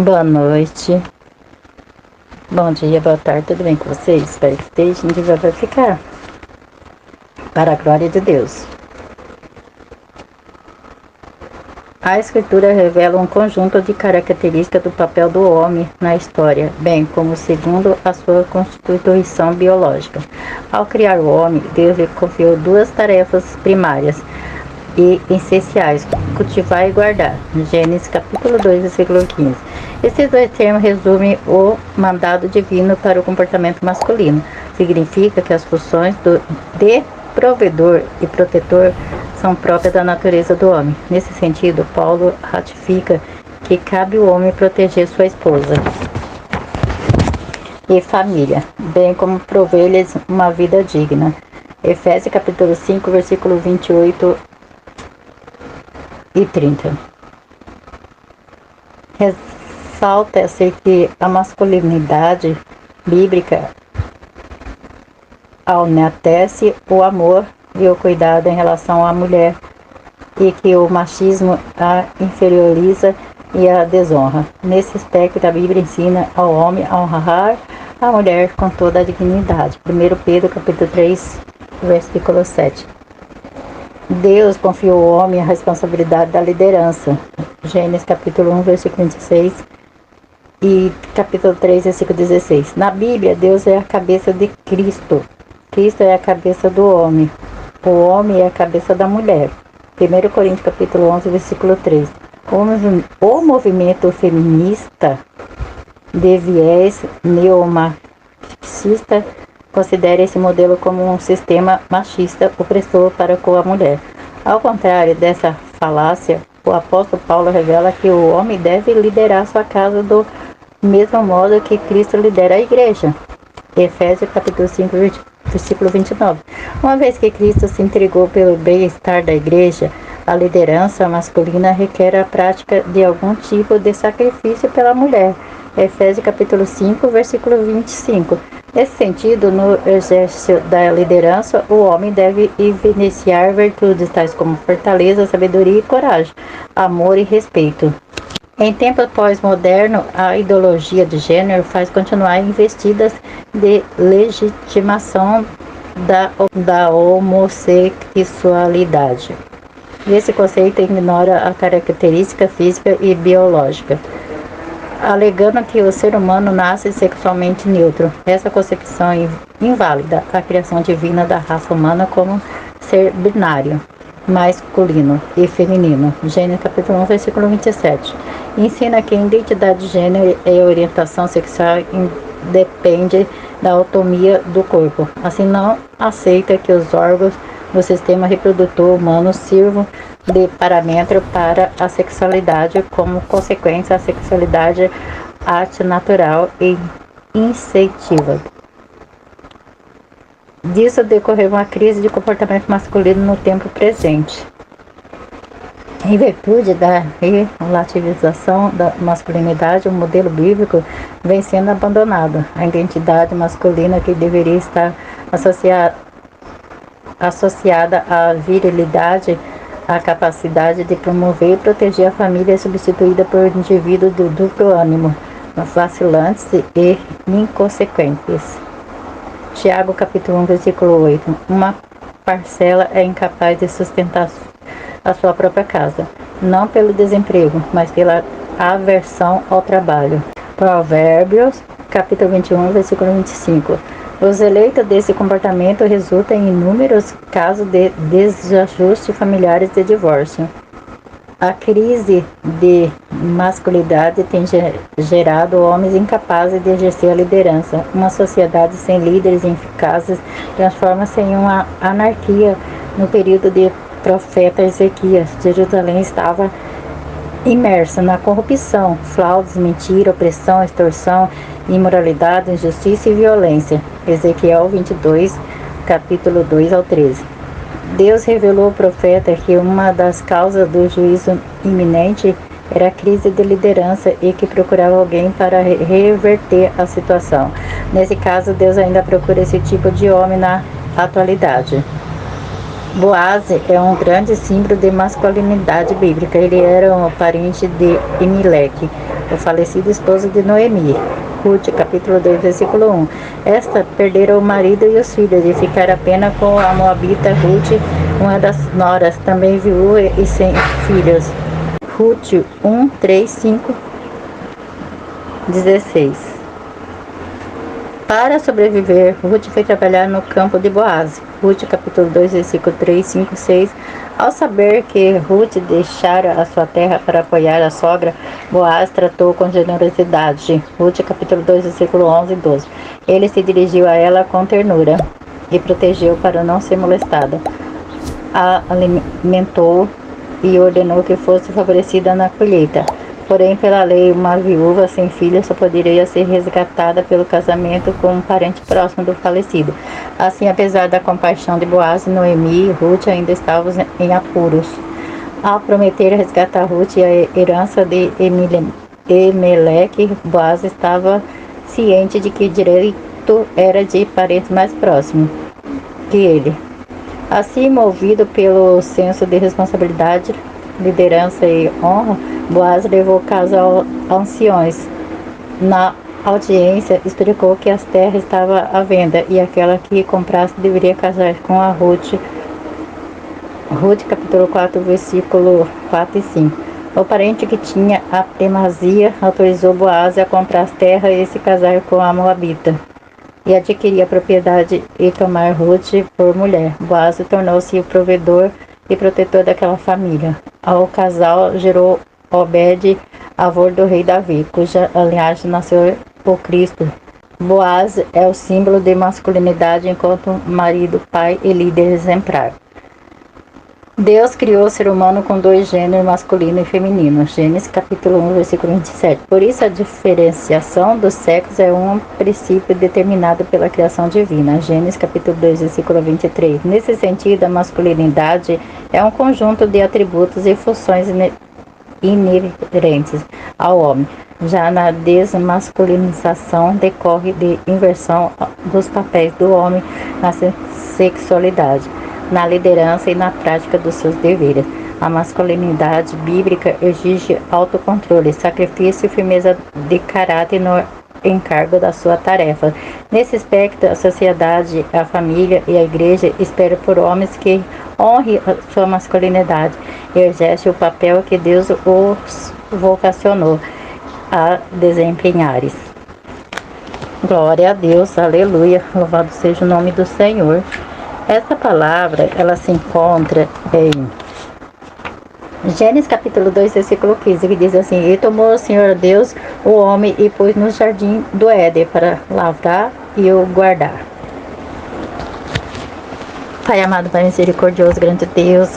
Boa noite, bom dia, boa tarde, tudo bem com vocês? Espero que esteja, onde vai ficar, para a glória de Deus. A Escritura revela um conjunto de características do papel do homem na história, bem como segundo a sua constituição biológica. Ao criar o homem, Deus lhe confiou duas tarefas primárias e essenciais: cultivar e guardar. Gênesis capítulo 2, versículo 15. Esses dois termos resumem o mandado divino para o comportamento masculino. Significa que as funções de provedor e protetor são próprias da natureza do homem. Nesse sentido, Paulo ratifica que cabe ao homem proteger sua esposa e família, bem como prover-lhes uma vida digna. Efésios capítulo 5, versículo 28 e 30. Ressalta-se que a masculinidade bíblica enaltece o amor e o cuidado em relação à mulher, e que o machismo a inferioriza e a desonra. Nesse aspecto, a Bíblia ensina ao homem a honrar a mulher com toda a dignidade. 1 Pedro capítulo 3, versículo 7. Deus confiou ao homem a responsabilidade da liderança. Gênesis capítulo 1, versículo 26 e capítulo 3, versículo 16. Na Bíblia, Deus é a cabeça de Cristo. Cristo é a cabeça do homem. O homem é a cabeça da mulher. 1 Coríntios capítulo 11, versículo 3. O movimento feminista de viés neomarxista considera esse modelo como um sistema machista opressor para com a mulher. Ao contrário dessa falácia, o apóstolo Paulo revela que o homem deve liderar sua casa do mesmo modo que Cristo lidera a igreja. Efésios capítulo 5, versículo 29. Uma vez que Cristo se entregou pelo bem-estar da igreja, a liderança masculina requer a prática de algum tipo de sacrifício pela mulher. Efésios capítulo 5, versículo 25. Nesse sentido, no exercício da liderança, o homem deve evidenciar virtudes tais como fortaleza, sabedoria e coragem, amor e respeito. Em tempo pós-moderno, a ideologia de gênero faz continuar investidas de legitimação da homossexualidade. Esse conceito ignora a característica física e biológica, alegando que o ser humano nasce sexualmente neutro. Essa concepção inválida a criação divina da raça humana como ser binário, masculino e feminino. Gênesis capítulo 1, versículo 27. Ensina que a identidade de gênero e orientação sexual depende da autonomia do corpo. Assim, não aceita que os órgãos do sistema reprodutor humano sirvam de parâmetro para a sexualidade. Como consequência, a sexualidade arte natural e incentiva. Disso decorreu uma crise de comportamento masculino no tempo presente. Em virtude da relativização da masculinidade, o modelo bíblico vem sendo abandonado. A identidade masculina, que deveria estar associada à virilidade, à capacidade de promover e proteger a família, é substituída por indivíduos do duplo ânimo, vacilantes e inconsequentes. Tiago capítulo 1, versículo 8. Uma parcela é incapaz de sustentar a sua própria casa, não pelo desemprego, mas pela aversão ao trabalho. Provérbios capítulo 21, versículo 25. Os eleitos desse comportamento resultam em inúmeros casos de desajustes familiares e divórcio. A crise de masculinidade tem gerado homens incapazes de exercer a liderança. Uma sociedade sem líderes eficazes transforma-se em uma anarquia. No período de profeta Ezequias, Jerusalém estava imersa na corrupção, fraudes, mentira, opressão, extorsão, imoralidade, injustiça e violência. Ezequiel 22, capítulo 2 ao 13. Deus revelou ao profeta que uma das causas do juízo iminente era a crise de liderança e que procurava alguém para reverter a situação. Nesse caso, Deus ainda procura esse tipo de homem na atualidade. Boaz é um grande símbolo de masculinidade bíblica. Ele era um parente de Elimelec, o falecido esposo de Noemi. Ruth, capítulo 2, versículo 1. Esta perdera o marido e os filhos, e ficara apenas com a moabita Ruth, uma das noras, também viúva e sem filhos. Ruth 1, 3, 5, 16. Para sobreviver, Ruth foi trabalhar no campo de Boaz. Ruth, capítulo 2, versículo 3, 5, 6. Ao saber que Ruth deixara a sua terra para apoiar a sogra, Boaz tratou com generosidade. Ruth, capítulo 2, versículo 11 e 12. Ele se dirigiu a ela com ternura e protegeu para não ser molestada. A alimentou e ordenou que fosse favorecida na colheita. Porém, pela lei, uma viúva sem filho só poderia ser resgatada pelo casamento com um parente próximo do falecido. Assim, apesar da compaixão de Boaz, Noemi e Ruth ainda estavam em apuros. Ao prometer resgatar Ruth e a herança de Elimeleque, Boaz estava ciente de que o direito era de parentes mais próximos que ele. Assim, movido pelo senso de responsabilidade, liderança e honra, Boaz levou o caso aos anciões. Na audiência, explicou que as terras estavam à venda e aquela que comprasse deveria casar com a Ruth. Ruth, capítulo 4, versículo 4 e 5. O parente que tinha a primazia autorizou Boaz a comprar as terras e se casar com a moabita, e adquirir a propriedade e tomar Ruth por mulher. Boaz tornou-se o provedor e protetor daquela família. Ao casal gerou Obed, avô do rei Davi, cuja linhagem nasceu o Cristo. Boaz é o símbolo de masculinidade enquanto marido, pai e líder exemplar. Deus criou o ser humano com dois gêneros, masculino e feminino. Gênesis capítulo 1, versículo 27. Por isso a diferenciação dos sexos é um princípio determinado pela criação divina. Gênesis capítulo 2, versículo 23. Nesse sentido, a masculinidade é um conjunto de atributos e funções inerentes ao homem. Já na desmasculinização decorre de inversão dos papéis do homem na sexualidade, na liderança e na prática dos seus deveres. A masculinidade bíblica exige autocontrole, sacrifício e firmeza de caráter no encargo da sua tarefa. Nesse aspecto, a sociedade, a família e a igreja esperam por homens que honrem a sua masculinidade e exercem o papel que Deus os vocacionou a desempenhares. Glória a Deus, aleluia, louvado seja o nome do Senhor. Essa palavra, ela se encontra em Gênesis capítulo 2, versículo 15, que diz assim: E tomou o Senhor Deus o homem e pôs no jardim do Éden para lavrar e o guardar. Pai amado, Pai misericordioso, grande Deus,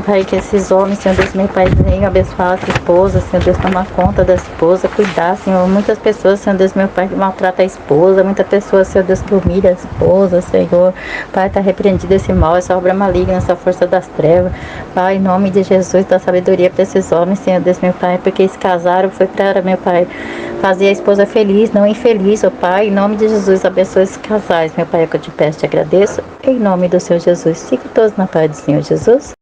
Pai, que esses homens, Senhor Deus, meu Pai, venham abençoar essa esposa, Senhor Deus, tomar conta da esposa, cuidar, Senhor. Muitas pessoas, Senhor Deus, meu Pai, que maltratam a esposa, muitas pessoas, Senhor Deus, que humilham a esposa, Senhor. Pai, está repreendido esse mal, essa obra maligna, essa força das trevas. Pai, em nome de Jesus, dá sabedoria para esses homens, Senhor Deus, meu Pai, porque eles casaram, foi para, meu Pai, fazer a esposa feliz, não infeliz, ó Pai. Em nome de Jesus, abençoe esses casais, meu Pai, é que eu te peço, te agradeço. Em nome do Senhor Jesus, fique todos na paz do Senhor Jesus.